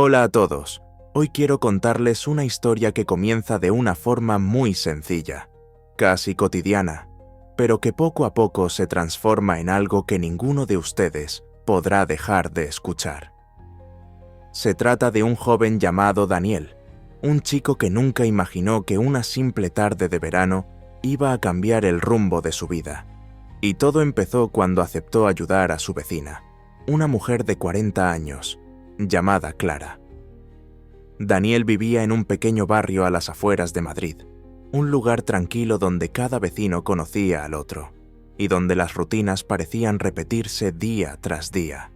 Hola a todos. Hoy quiero contarles una historia que comienza de una forma muy sencilla, casi cotidiana, pero que poco a poco se transforma en algo que ninguno de ustedes podrá dejar de escuchar. Se trata de un joven llamado Daniel, un chico que nunca imaginó que una simple tarde de verano iba a cambiar el rumbo de su vida. Y todo empezó cuando aceptó ayudar a su vecina, una mujer de 40 años, llamada Clara. Daniel vivía en un pequeño barrio a las afueras de Madrid, un lugar tranquilo donde cada vecino conocía al otro, y donde las rutinas parecían repetirse día tras día.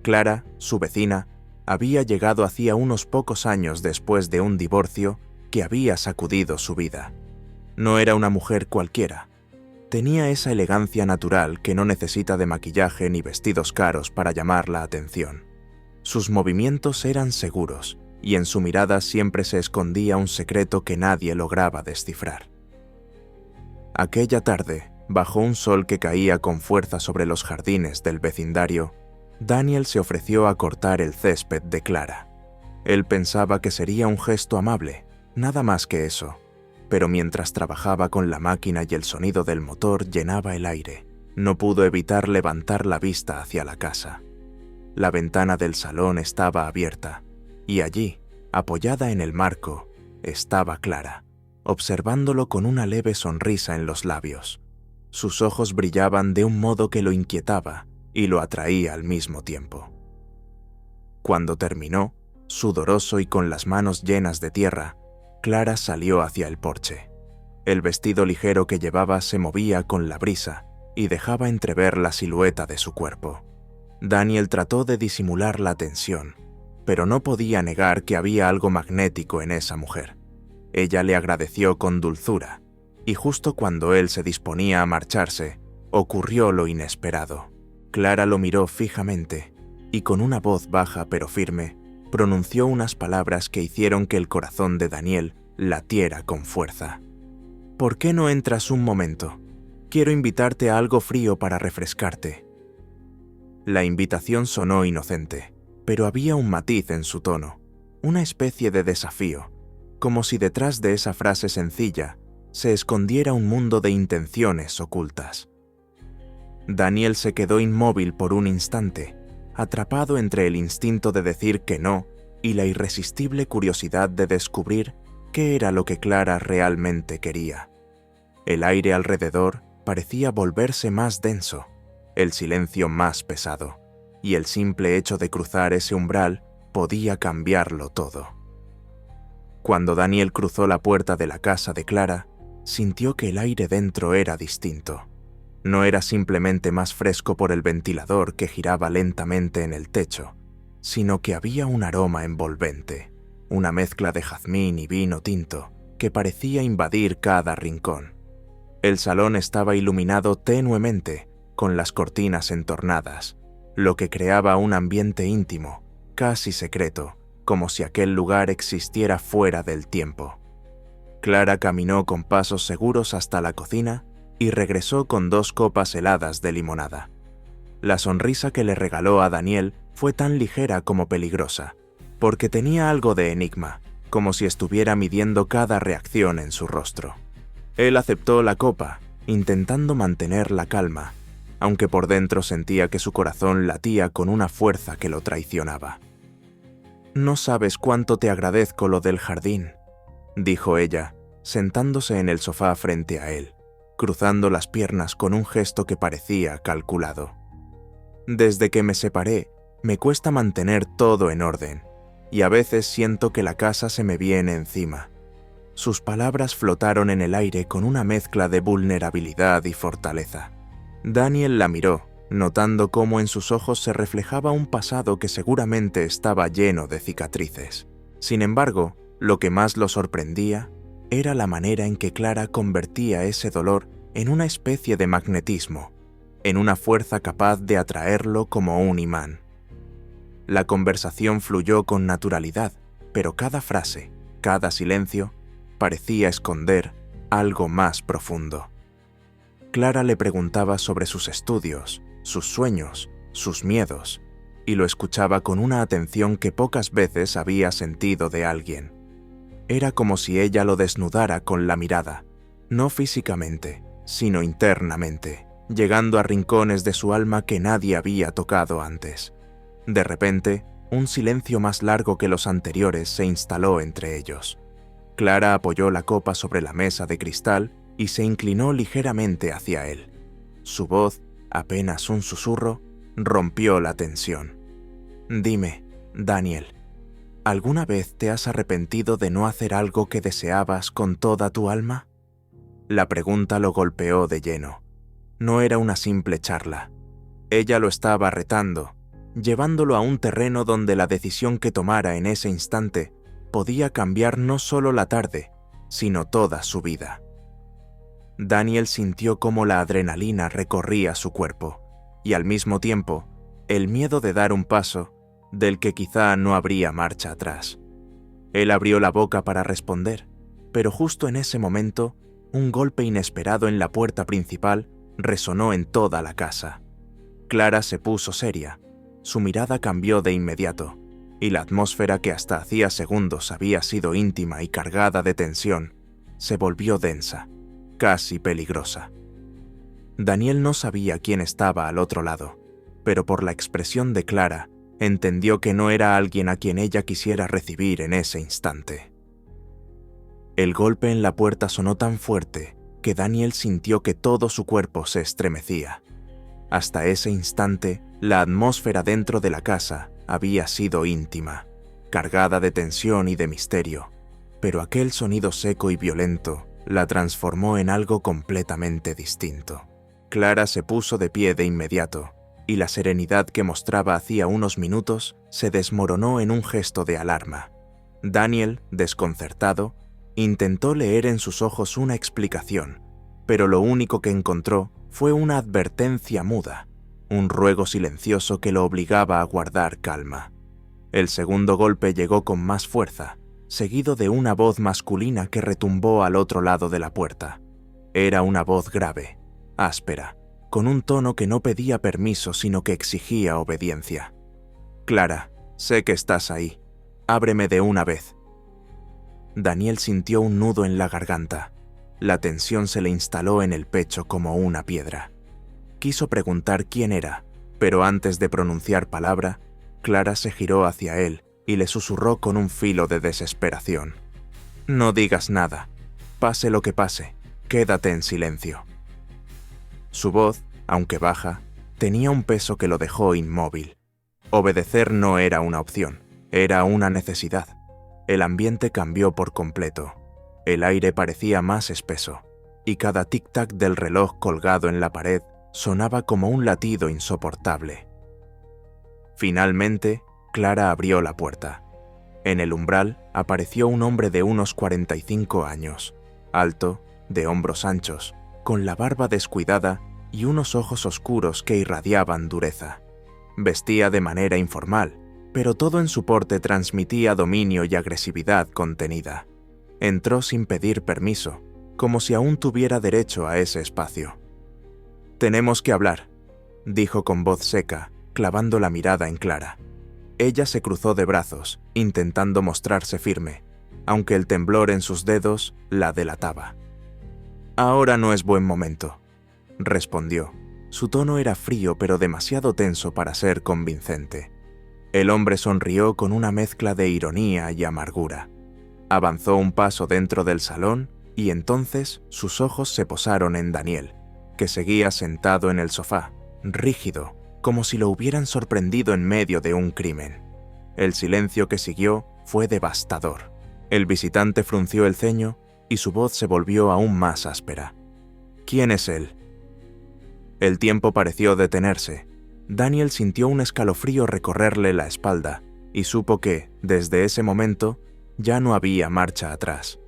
Clara, su vecina, había llegado hacía unos pocos años después de un divorcio que había sacudido su vida. No era una mujer cualquiera. Tenía esa elegancia natural que no necesita de maquillaje ni vestidos caros para llamar la atención. Sus movimientos eran seguros, y en su mirada siempre se escondía un secreto que nadie lograba descifrar. Aquella tarde, bajo un sol que caía con fuerza sobre los jardines del vecindario, Daniel se ofreció a cortar el césped de Clara. Él pensaba que sería un gesto amable, nada más que eso, pero mientras trabajaba con la máquina y el sonido del motor llenaba el aire, no pudo evitar levantar la vista hacia la casa. La ventana del salón estaba abierta, y allí, apoyada en el marco, estaba Clara, observándolo con una leve sonrisa en los labios. Sus ojos brillaban de un modo que lo inquietaba y lo atraía al mismo tiempo. Cuando terminó, sudoroso y con las manos llenas de tierra, Clara salió hacia el porche. El vestido ligero que llevaba se movía con la brisa y dejaba entrever la silueta de su cuerpo. Daniel trató de disimular la tensión, pero no podía negar que había algo magnético en esa mujer. Ella le agradeció con dulzura, y justo cuando él se disponía a marcharse, ocurrió lo inesperado. Clara lo miró fijamente, y con una voz baja pero firme, pronunció unas palabras que hicieron que el corazón de Daniel latiera con fuerza. «¿Por qué no entras un momento? Quiero invitarte a algo frío para refrescarte». La invitación sonó inocente, pero había un matiz en su tono, una especie de desafío, como si detrás de esa frase sencilla se escondiera un mundo de intenciones ocultas. Daniel se quedó inmóvil por un instante, atrapado entre el instinto de decir que no y la irresistible curiosidad de descubrir qué era lo que Clara realmente quería. El aire alrededor parecía volverse más denso, el silencio más pesado, y el simple hecho de cruzar ese umbral podía cambiarlo todo. Cuando Daniel cruzó la puerta de la casa de Clara, sintió que el aire dentro era distinto. No era simplemente más fresco por el ventilador que giraba lentamente en el techo, sino que había un aroma envolvente, una mezcla de jazmín y vino tinto que parecía invadir cada rincón. El salón estaba iluminado tenuemente, con las cortinas entornadas, lo que creaba un ambiente íntimo, casi secreto, como si aquel lugar existiera fuera del tiempo. Clara caminó con pasos seguros hasta la cocina y regresó con 2 copas heladas de limonada. La sonrisa que le regaló a Daniel fue tan ligera como peligrosa, porque tenía algo de enigma, como si estuviera midiendo cada reacción en su rostro. Él aceptó la copa, intentando mantener la calma, aunque por dentro sentía que su corazón latía con una fuerza que lo traicionaba. «No sabes cuánto te agradezco lo del jardín», dijo ella, sentándose en el sofá frente a él, cruzando las piernas con un gesto que parecía calculado. «Desde que me separé, me cuesta mantener todo en orden, y a veces siento que la casa se me viene encima». Sus palabras flotaron en el aire con una mezcla de vulnerabilidad y fortaleza. Daniel la miró, notando cómo en sus ojos se reflejaba un pasado que seguramente estaba lleno de cicatrices. Sin embargo, lo que más lo sorprendía era la manera en que Clara convertía ese dolor en una especie de magnetismo, en una fuerza capaz de atraerlo como un imán. La conversación fluyó con naturalidad, pero cada frase, cada silencio, parecía esconder algo más profundo. Clara le preguntaba sobre sus estudios, sus sueños, sus miedos, y lo escuchaba con una atención que pocas veces había sentido de alguien. Era como si ella lo desnudara con la mirada, no físicamente, sino internamente, llegando a rincones de su alma que nadie había tocado antes. De repente, un silencio más largo que los anteriores se instaló entre ellos. Clara apoyó la copa sobre la mesa de cristal y se inclinó ligeramente hacia él. Su voz, apenas un susurro, rompió la tensión. «Dime, Daniel, ¿alguna vez te has arrepentido de no hacer algo que deseabas con toda tu alma?» La pregunta lo golpeó de lleno. No era una simple charla. Ella lo estaba retando, llevándolo a un terreno donde la decisión que tomara en ese instante podía cambiar no solo la tarde, sino toda su vida. Daniel sintió cómo la adrenalina recorría su cuerpo, y al mismo tiempo, el miedo de dar un paso, del que quizá no habría marcha atrás. Él abrió la boca para responder, pero justo en ese momento, un golpe inesperado en la puerta principal resonó en toda la casa. Clara se puso seria, su mirada cambió de inmediato, y la atmósfera que hasta hacía segundos había sido íntima y cargada de tensión, se volvió densa, casi peligrosa. Daniel no sabía quién estaba al otro lado, pero por la expresión de Clara, entendió que no era alguien a quien ella quisiera recibir en ese instante. El golpe en la puerta sonó tan fuerte que Daniel sintió que todo su cuerpo se estremecía. Hasta ese instante, la atmósfera dentro de la casa había sido íntima, cargada de tensión y de misterio, pero aquel sonido seco y violento la transformó en algo completamente distinto. Clara se puso de pie de inmediato, y la serenidad que mostraba hacía unos minutos se desmoronó en un gesto de alarma. Daniel, desconcertado, intentó leer en sus ojos una explicación, pero lo único que encontró fue una advertencia muda, un ruego silencioso que lo obligaba a guardar calma. El segundo golpe llegó con más fuerza, seguido de una voz masculina que retumbó al otro lado de la puerta. Era una voz grave, áspera, con un tono que no pedía permiso sino que exigía obediencia. «Clara, sé que estás ahí. Ábreme de una vez». Daniel sintió un nudo en la garganta. La tensión se le instaló en el pecho como una piedra. Quiso preguntar quién era, pero antes de pronunciar palabra, Clara se giró hacia él y le susurró con un filo de desesperación. «No digas nada. Pase lo que pase, quédate en silencio». Su voz, aunque baja, tenía un peso que lo dejó inmóvil. Obedecer no era una opción, era una necesidad. El ambiente cambió por completo. El aire parecía más espeso, y cada tic-tac del reloj colgado en la pared sonaba como un latido insoportable. Finalmente, Clara abrió la puerta. En el umbral apareció un hombre de unos 45 años, alto, de hombros anchos, con la barba descuidada y unos ojos oscuros que irradiaban dureza. Vestía de manera informal, pero todo en su porte transmitía dominio y agresividad contenida. Entró sin pedir permiso, como si aún tuviera derecho a ese espacio. «Tenemos que hablar», dijo con voz seca, clavando la mirada en Clara. Ella se cruzó de brazos, intentando mostrarse firme, aunque el temblor en sus dedos la delataba. «Ahora no es buen momento», respondió. Su tono era frío pero demasiado tenso para ser convincente. El hombre sonrió con una mezcla de ironía y amargura. Avanzó un paso dentro del salón y entonces sus ojos se posaron en Daniel, que seguía sentado en el sofá, rígido, como si lo hubieran sorprendido en medio de un crimen. El silencio que siguió fue devastador. El visitante frunció el ceño y su voz se volvió aún más áspera. «¿Quién es él?» El tiempo pareció detenerse. Daniel sintió un escalofrío recorrerle la espalda y supo que, desde ese momento, ya no había marcha atrás.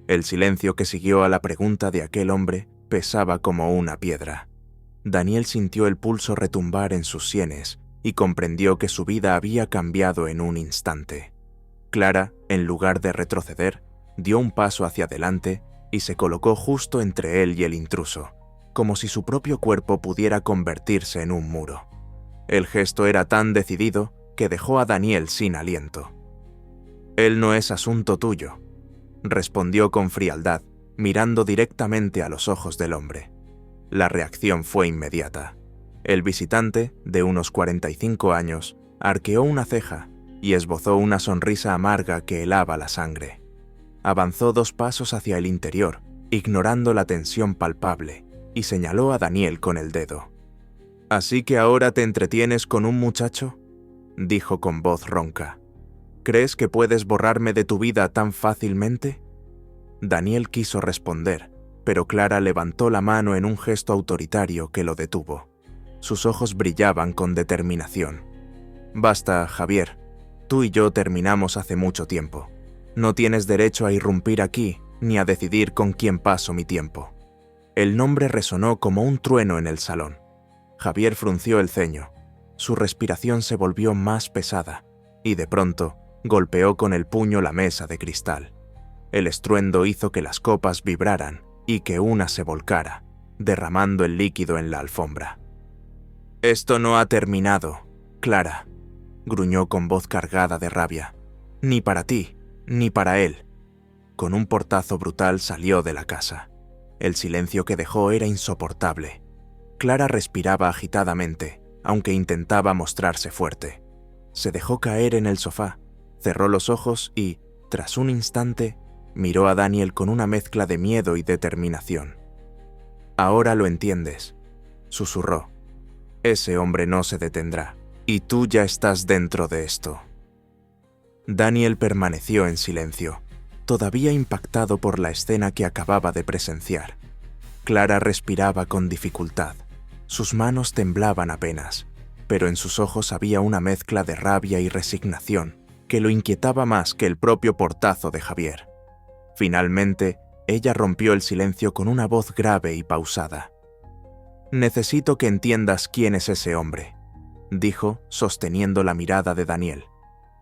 El silencio que siguió a la pregunta de aquel hombre pesaba como una piedra. Daniel sintió el pulso retumbar en sus sienes y comprendió que su vida había cambiado en un instante. Clara, en lugar de retroceder, dio un paso hacia adelante y se colocó justo entre él y el intruso, como si su propio cuerpo pudiera convertirse en un muro. El gesto era tan decidido que dejó a Daniel sin aliento. «Él no es asunto tuyo», respondió con frialdad, mirando directamente a los ojos del hombre. La reacción fue inmediata. El visitante, de unos 45 años, arqueó una ceja y esbozó una sonrisa amarga que helaba la sangre. Avanzó 2 pasos hacia el interior, ignorando la tensión palpable, y señaló a Daniel con el dedo. «¿Así que ahora te entretienes con un muchacho?», dijo con voz ronca. «¿Crees que puedes borrarme de tu vida tan fácilmente?». Daniel quiso responder, pero Clara levantó la mano en un gesto autoritario que lo detuvo. Sus ojos brillaban con determinación. «Basta, Javier. Tú y yo terminamos hace mucho tiempo. No tienes derecho a irrumpir aquí ni a decidir con quién paso mi tiempo». El nombre resonó como un trueno en el salón. Javier frunció el ceño. Su respiración se volvió más pesada y de pronto golpeó con el puño la mesa de cristal. El estruendo hizo que las copas vibraran y que una se volcara, derramando el líquido en la alfombra. «Esto no ha terminado, Clara», gruñó con voz cargada de rabia. «Ni para ti, ni para él». Con un portazo brutal salió de la casa. El silencio que dejó era insoportable. Clara respiraba agitadamente, aunque intentaba mostrarse fuerte. Se dejó caer en el sofá, cerró los ojos y, tras un instante, miró a Daniel con una mezcla de miedo y determinación. «Ahora lo entiendes», susurró. «Ese hombre no se detendrá, y tú ya estás dentro de esto». Daniel permaneció en silencio, todavía impactado por la escena que acababa de presenciar. Clara respiraba con dificultad. Sus manos temblaban apenas, pero en sus ojos había una mezcla de rabia y resignación que lo inquietaba más que el propio portazo de Javier. Finalmente, ella rompió el silencio con una voz grave y pausada. «Necesito que entiendas quién es ese hombre», dijo, sosteniendo la mirada de Daniel.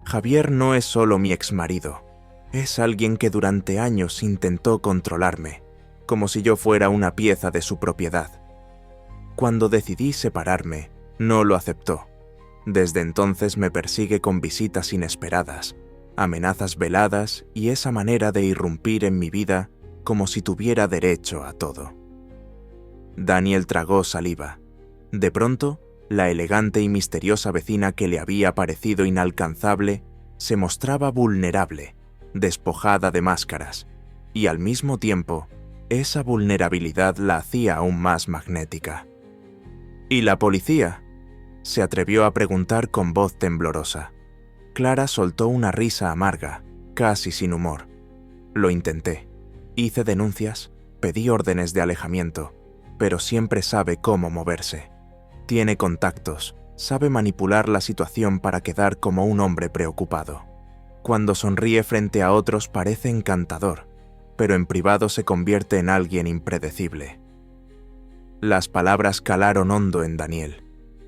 «Javier no es solo mi exmarido. Es alguien que durante años intentó controlarme, como si yo fuera una pieza de su propiedad. Cuando decidí separarme, no lo aceptó. Desde entonces me persigue con visitas inesperadas, amenazas veladas y esa manera de irrumpir en mi vida como si tuviera derecho a todo». Daniel tragó saliva. De pronto, la elegante y misteriosa vecina que le había parecido inalcanzable se mostraba vulnerable, despojada de máscaras, y al mismo tiempo, esa vulnerabilidad la hacía aún más magnética. «¿Y la policía?», se atrevió a preguntar con voz temblorosa. Clara soltó una risa amarga, casi sin humor. «Lo intenté. Hice denuncias, pedí órdenes de alejamiento, pero siempre sabe cómo moverse. Tiene contactos, sabe manipular la situación para quedar como un hombre preocupado. Cuando sonríe frente a otros parece encantador, pero en privado se convierte en alguien impredecible». Las palabras calaron hondo en Daniel.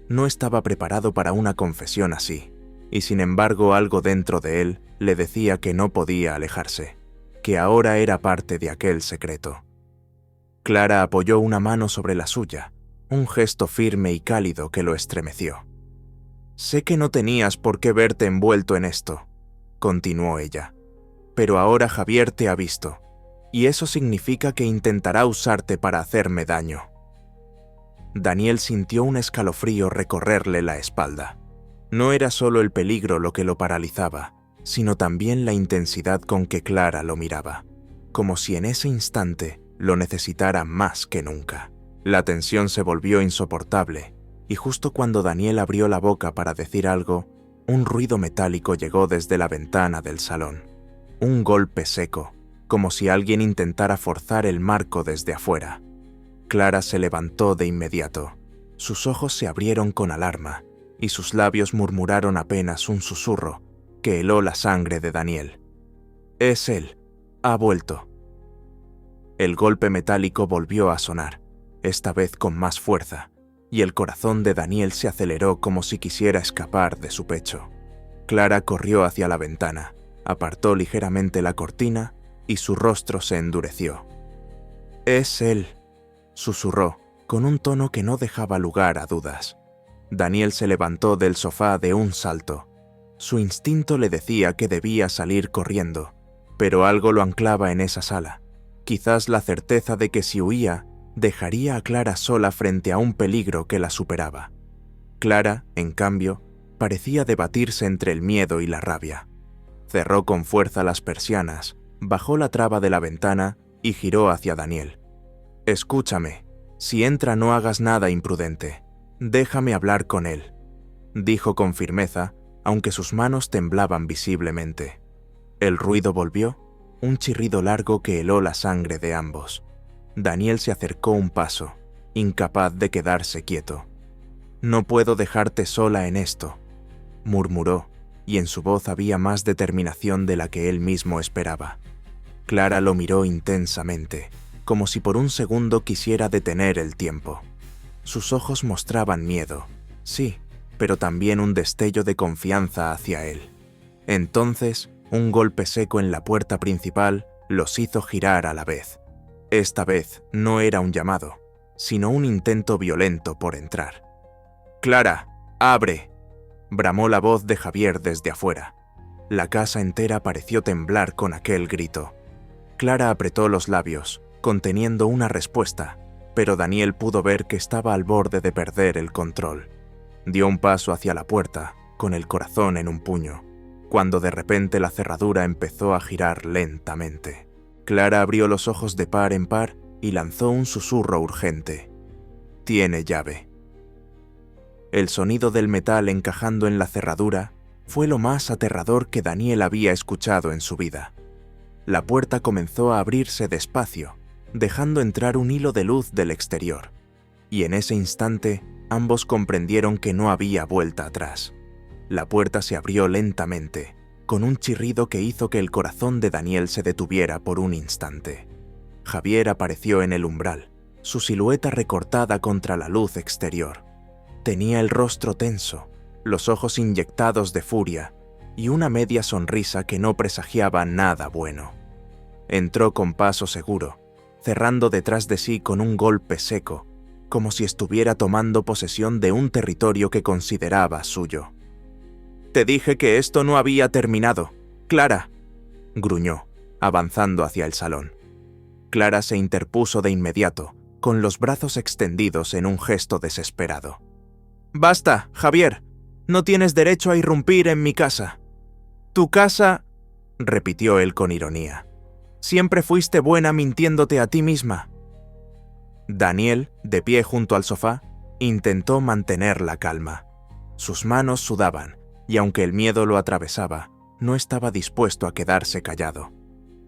No estaba preparado para una confesión así, y sin embargo algo dentro de él le decía que no podía alejarse, que ahora era parte de aquel secreto. Clara apoyó una mano sobre la suya, un gesto firme y cálido que lo estremeció. «Sé que no tenías por qué verte envuelto en esto», continuó ella, «pero ahora Javier te ha visto, y eso significa que intentará usarte para hacerme daño». Daniel sintió un escalofrío recorrerle la espalda. No era solo el peligro lo que lo paralizaba, sino también la intensidad con que Clara lo miraba, como si en ese instante lo necesitara más que nunca. La tensión se volvió insoportable, y justo cuando Daniel abrió la boca para decir algo, un ruido metálico llegó desde la ventana del salón. Un golpe seco, como si alguien intentara forzar el marco desde afuera. Clara se levantó de inmediato. Sus ojos se abrieron con alarma, y sus labios murmuraron apenas un susurro que heló la sangre de Daniel. «Es él. Ha vuelto». El golpe metálico volvió a sonar, esta vez con más fuerza, y el corazón de Daniel se aceleró como si quisiera escapar de su pecho. Clara corrió hacia la ventana, apartó ligeramente la cortina y su rostro se endureció. «Es él», susurró, con un tono que no dejaba lugar a dudas. Daniel se levantó del sofá de un salto. Su instinto le decía que debía salir corriendo, pero algo lo anclaba en esa sala. Quizás la certeza de que si huía, dejaría a Clara sola frente a un peligro que la superaba. Clara, en cambio, parecía debatirse entre el miedo y la rabia. Cerró con fuerza las persianas, bajó la traba de la ventana y giró hacia Daniel. «Escúchame, si entra no hagas nada imprudente. Déjame hablar con él», dijo con firmeza, aunque sus manos temblaban visiblemente. El ruido volvió, un chirrido largo que heló la sangre de ambos. Daniel se acercó un paso, incapaz de quedarse quieto. «No puedo dejarte sola en esto», murmuró, y en su voz había más determinación de la que él mismo esperaba. Clara lo miró intensamente, como si por un segundo quisiera detener el tiempo. Sus ojos mostraban miedo, sí, pero también un destello de confianza hacia él. Entonces, un golpe seco en la puerta principal los hizo girar a la vez. Esta vez no era un llamado, sino un intento violento por entrar. «Clara, abre», bramó la voz de Javier desde afuera. La casa entera pareció temblar con aquel grito. Clara apretó los labios, conteniendo una respuesta, pero Daniel pudo ver que estaba al borde de perder el control. Dio un paso hacia la puerta, con el corazón en un puño, cuando de repente la cerradura empezó a girar lentamente. Clara abrió los ojos de par en par y lanzó un susurro urgente. «Tiene llave». El sonido del metal encajando en la cerradura fue lo más aterrador que Daniel había escuchado en su vida. La puerta comenzó a abrirse despacio, dejando entrar un hilo de luz del exterior, y en ese instante ambos comprendieron que no había vuelta atrás. La puerta se abrió lentamente, con un chirrido que hizo que el corazón de Daniel se detuviera por un instante. Javier apareció en el umbral, su silueta recortada contra la luz exterior. Tenía el rostro tenso, los ojos inyectados de furia y una media sonrisa que no presagiaba nada bueno. Entró con paso seguro, cerrando detrás de sí con un golpe seco, como si estuviera tomando posesión de un territorio que consideraba suyo. «Te dije que esto no había terminado, Clara», gruñó, avanzando hacia el salón. Clara se interpuso de inmediato, con los brazos extendidos en un gesto desesperado. «Basta, Javier, no tienes derecho a irrumpir en mi casa». «Tu casa», repitió él con ironía. «Siempre fuiste buena mintiéndote a ti misma». Daniel, de pie junto al sofá, intentó mantener la calma. Sus manos sudaban, y aunque el miedo lo atravesaba, no estaba dispuesto a quedarse callado.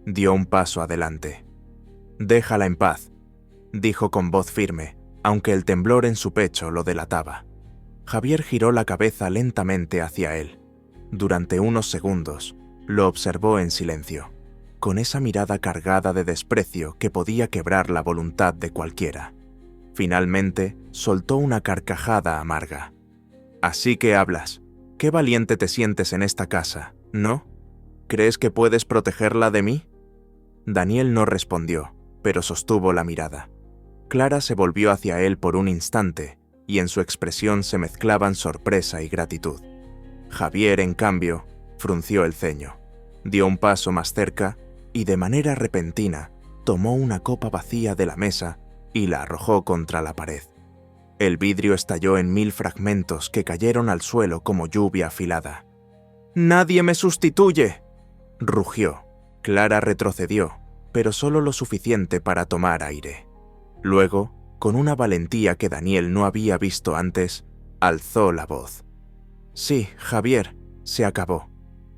Dio un paso adelante. «Déjala en paz», dijo con voz firme, aunque el temblor en su pecho lo delataba. Javier giró la cabeza lentamente hacia él. Durante unos segundos, lo observó en silencio, con esa mirada cargada de desprecio que podía quebrar la voluntad de cualquiera. Finalmente, soltó una carcajada amarga. «Así que hablas. Qué valiente te sientes en esta casa, ¿no? ¿Crees que puedes protegerla de mí?» Daniel no respondió, pero sostuvo la mirada. Clara se volvió hacia él por un instante, y en su expresión se mezclaban sorpresa y gratitud. Javier, en cambio, frunció el ceño, dio un paso más cerca y de manera repentina tomó una copa vacía de la mesa y la arrojó contra la pared. El vidrio estalló en 1000 fragmentos que cayeron al suelo como lluvia afilada. «¡Nadie me sustituye!», rugió. Clara retrocedió, pero solo lo suficiente para tomar aire. Luego, con una valentía que Daniel no había visto antes, alzó la voz. «Sí, Javier, se acabó.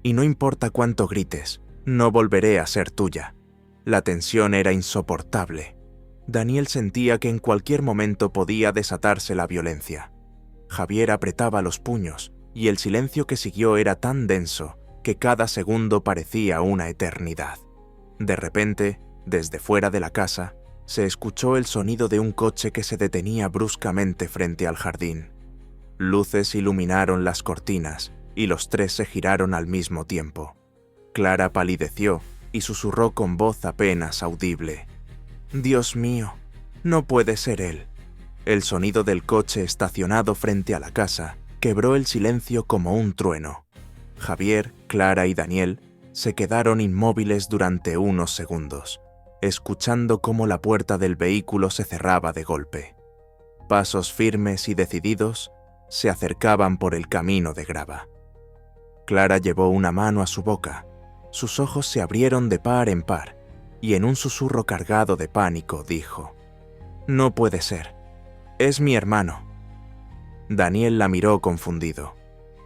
Y no importa cuánto grites, no volveré a ser tuya». La tensión era insoportable. Daniel sentía que en cualquier momento podía desatarse la violencia. Javier apretaba los puños, y el silencio que siguió era tan denso que cada segundo parecía una eternidad. De repente, desde fuera de la casa, se escuchó el sonido de un coche que se detenía bruscamente frente al jardín. Luces iluminaron las cortinas y los tres se giraron al mismo tiempo. Clara palideció y susurró con voz apenas audible: «Dios mío, no puede ser él». El sonido del coche estacionado frente a la casa quebró el silencio como un trueno. Javier, Clara y Daniel se quedaron inmóviles durante unos segundos, escuchando cómo la puerta del vehículo se cerraba de golpe. Pasos firmes y decididos se acercaban por el camino de grava. Clara llevó una mano a su boca. Sus ojos se abrieron de par en par y en un susurro cargado de pánico dijo: «No puede ser. Es mi hermano». Daniel la miró confundido.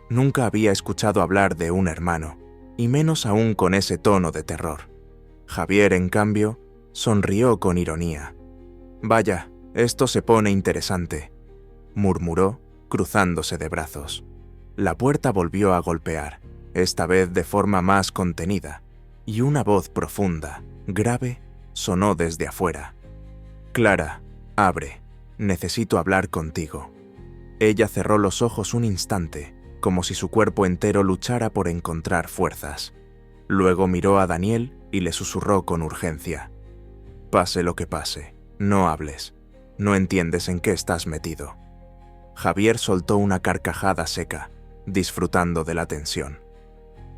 Nunca había escuchado hablar de un hermano, y menos aún con ese tono de terror. Javier, en cambio, sonrió con ironía. «Vaya, esto se pone interesante», murmuró, cruzándose de brazos. La puerta volvió a golpear, esta vez de forma más contenida, y una voz profunda, grave, sonó desde afuera. «Clara, abre. Necesito hablar contigo». Ella cerró los ojos un instante, como si su cuerpo entero luchara por encontrar fuerzas. Luego miró a Daniel y le susurró con urgencia: «Pase lo que pase, no hables. No entiendes en qué estás metido». Javier soltó una carcajada seca, disfrutando de la tensión.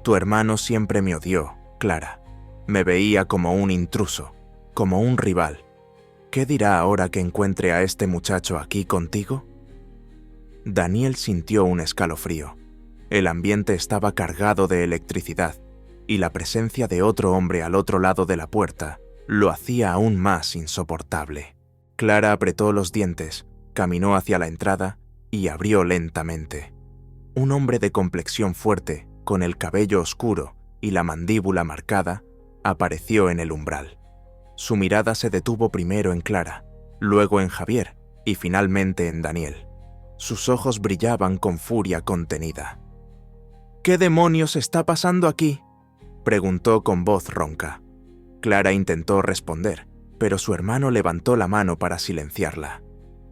«Tu hermano siempre me odió, Clara. Me veía como un intruso, como un rival. ¿Qué dirá ahora que encuentre a este muchacho aquí contigo?» Daniel sintió un escalofrío. El ambiente estaba cargado de electricidad, y la presencia de otro hombre al otro lado de la puerta lo hacía aún más insoportable. Clara apretó los dientes, caminó hacia la entrada y abrió lentamente. Un hombre de complexión fuerte, con el cabello oscuro y la mandíbula marcada, apareció en el umbral. Su mirada se detuvo primero en Clara, luego en Javier y finalmente en Daniel. Sus ojos brillaban con furia contenida. «¿Qué demonios está pasando aquí?», preguntó con voz ronca. Clara intentó responder, pero su hermano levantó la mano para silenciarla.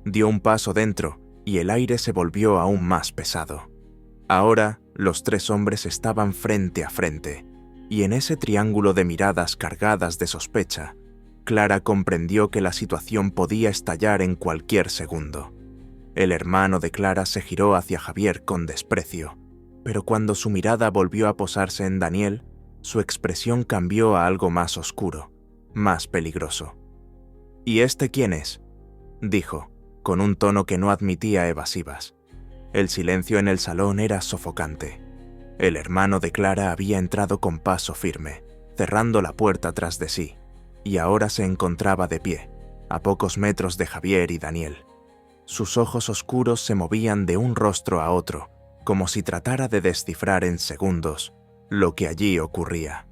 Dio un paso dentro y el aire se volvió aún más pesado. Ahora los tres hombres estaban frente a frente, y en ese triángulo de miradas cargadas de sospecha, Clara comprendió que la situación podía estallar en cualquier segundo. El hermano de Clara se giró hacia Javier con desprecio, pero cuando su mirada volvió a posarse en Daniel, su expresión cambió a algo más oscuro, más peligroso. «¿Y este quién es?», dijo, con un tono que no admitía evasivas. El silencio en el salón era sofocante. El hermano de Clara había entrado con paso firme, cerrando la puerta tras de sí, y ahora se encontraba de pie, a pocos metros de Javier y Daniel. Sus ojos oscuros se movían de un rostro a otro, como si tratara de descifrar en segundos lo que allí ocurría.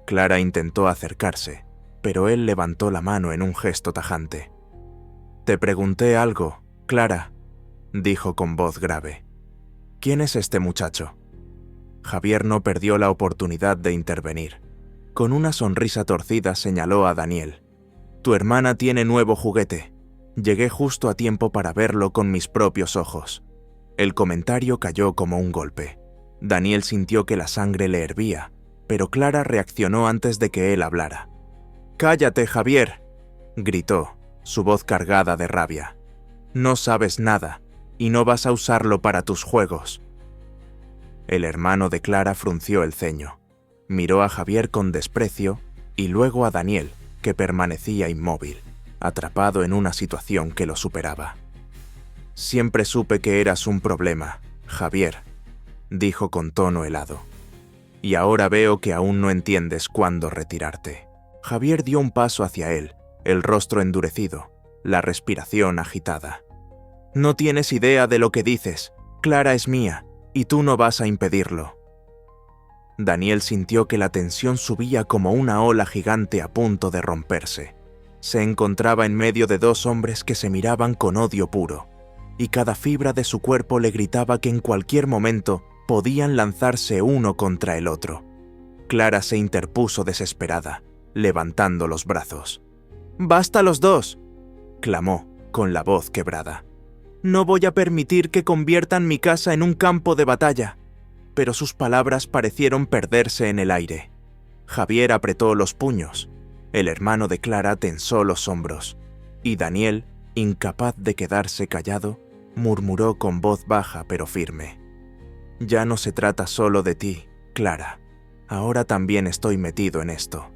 Clara intentó acercarse, pero él levantó la mano en un gesto tajante. «Te pregunté algo, Clara», dijo con voz grave. «¿Quién es este muchacho?». Javier no perdió la oportunidad de intervenir. Con una sonrisa torcida señaló a Daniel. «Tu hermana tiene nuevo juguete. Llegué justo a tiempo para verlo con mis propios ojos». El comentario cayó como un golpe. Daniel sintió que la sangre le hervía, pero Clara reaccionó antes de que él hablara. «¡Cállate, Javier!», gritó, su voz cargada de rabia. «No sabes nada, y no vas a usarlo para tus juegos». El hermano de Clara frunció el ceño. Miró a Javier con desprecio y luego a Daniel, que permanecía inmóvil, atrapado en una situación que lo superaba. «Siempre supe que eras un problema, Javier», dijo con tono helado. «Y ahora veo que aún no entiendes cuándo retirarte». Javier dio un paso hacia él, el rostro endurecido, la respiración agitada. «No tienes idea de lo que dices. Clara es mía, y tú no vas a impedirlo». Daniel sintió que la tensión subía como una ola gigante a punto de romperse. Se encontraba en medio de dos hombres que se miraban con odio puro, y cada fibra de su cuerpo le gritaba que en cualquier momento podían lanzarse uno contra el otro. Clara se interpuso desesperada, levantando los brazos. «¡Basta los dos!», clamó, con la voz quebrada. «No voy a permitir que conviertan mi casa en un campo de batalla». Pero sus palabras parecieron perderse en el aire. Javier apretó los puños, el hermano de Clara tensó los hombros, y Daniel, incapaz de quedarse callado, murmuró con voz baja pero firme: «Ya no se trata solo de ti, Clara. Ahora también estoy metido en esto».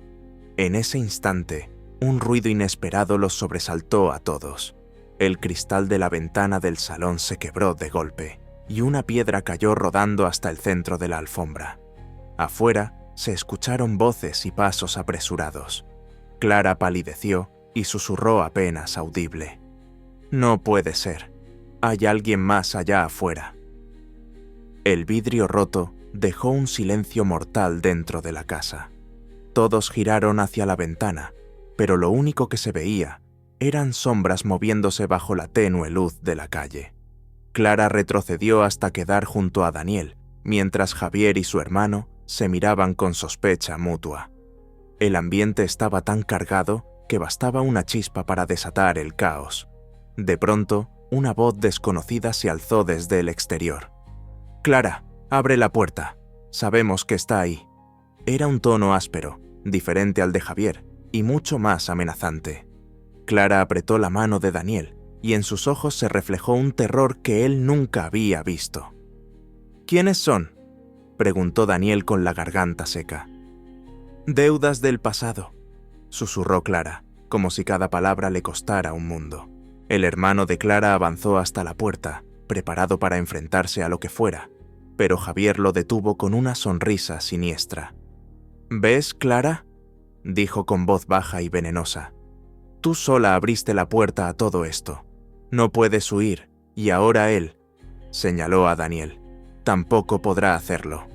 En ese instante, un ruido inesperado los sobresaltó a todos. El cristal de la ventana del salón se quebró de golpe, y una piedra cayó rodando hasta el centro de la alfombra. Afuera se escucharon voces y pasos apresurados. Clara palideció y susurró apenas audible: «No puede ser. Hay alguien más allá afuera». El vidrio roto dejó un silencio mortal dentro de la casa. Todos giraron hacia la ventana, pero lo único que se veía eran sombras moviéndose bajo la tenue luz de la calle. Clara retrocedió hasta quedar junto a Daniel, mientras Javier y su hermano se miraban con sospecha mutua. El ambiente estaba tan cargado que bastaba una chispa para desatar el caos. De pronto, una voz desconocida se alzó desde el exterior: «Clara, abre la puerta. Sabemos que está ahí». Era un tono áspero, diferente al de Javier, y mucho más amenazante. Clara apretó la mano de Daniel, y en sus ojos se reflejó un terror que él nunca había visto. «¿Quiénes son?», preguntó Daniel con la garganta seca. «Deudas del pasado», susurró Clara, como si cada palabra le costara un mundo. El hermano de Clara avanzó hasta la puerta, preparado para enfrentarse a lo que fuera, pero Javier lo detuvo con una sonrisa siniestra. «¿Ves, Clara?», dijo con voz baja y venenosa. «Tú sola abriste la puerta a todo esto. No puedes huir, y ahora él», señaló a Daniel, «tampoco podrá hacerlo».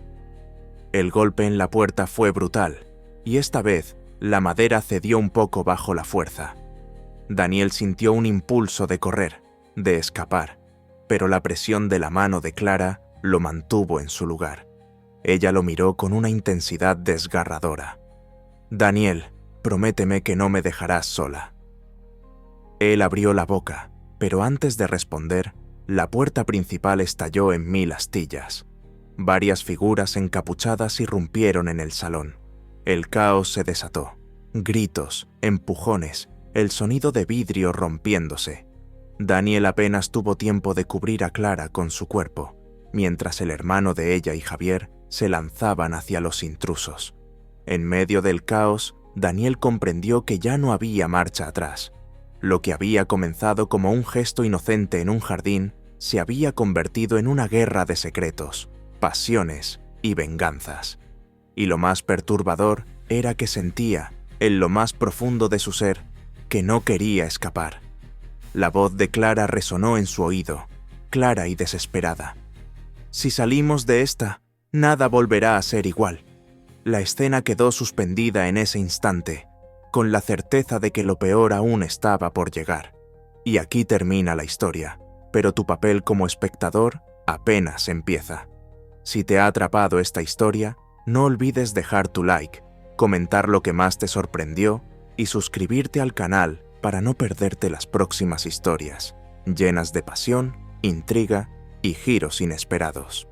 El golpe en la puerta fue brutal, y esta vez la madera cedió un poco bajo la fuerza. Daniel sintió un impulso de correr, de escapar, pero la presión de la mano de Clara lo mantuvo en su lugar. Ella lo miró con una intensidad desgarradora. «Daniel, prométeme que no me dejarás sola». Él abrió la boca, pero antes de responder, la puerta principal estalló en 1000 astillas. Varias figuras encapuchadas irrumpieron en el salón. El caos se desató. Gritos, empujones, el sonido de vidrio rompiéndose. Daniel apenas tuvo tiempo de cubrir a Clara con su cuerpo, mientras el hermano de ella y Javier se lanzaban hacia los intrusos. En medio del caos, Daniel comprendió que ya no había marcha atrás. Lo que había comenzado como un gesto inocente en un jardín se había convertido en una guerra de secretos, pasiones y venganzas. Y lo más perturbador era que sentía, en lo más profundo de su ser, que no quería escapar. La voz de Clara resonó en su oído, clara y desesperada. «Si salimos de esta, nada volverá a ser igual». La escena quedó suspendida en ese instante, con la certeza de que lo peor aún estaba por llegar. Y aquí termina la historia, pero tu papel como espectador apenas empieza. Si te ha atrapado esta historia, no olvides dejar tu like, comentar lo que más te sorprendió y suscribirte al canal para no perderte las próximas historias, llenas de pasión, intriga y giros inesperados.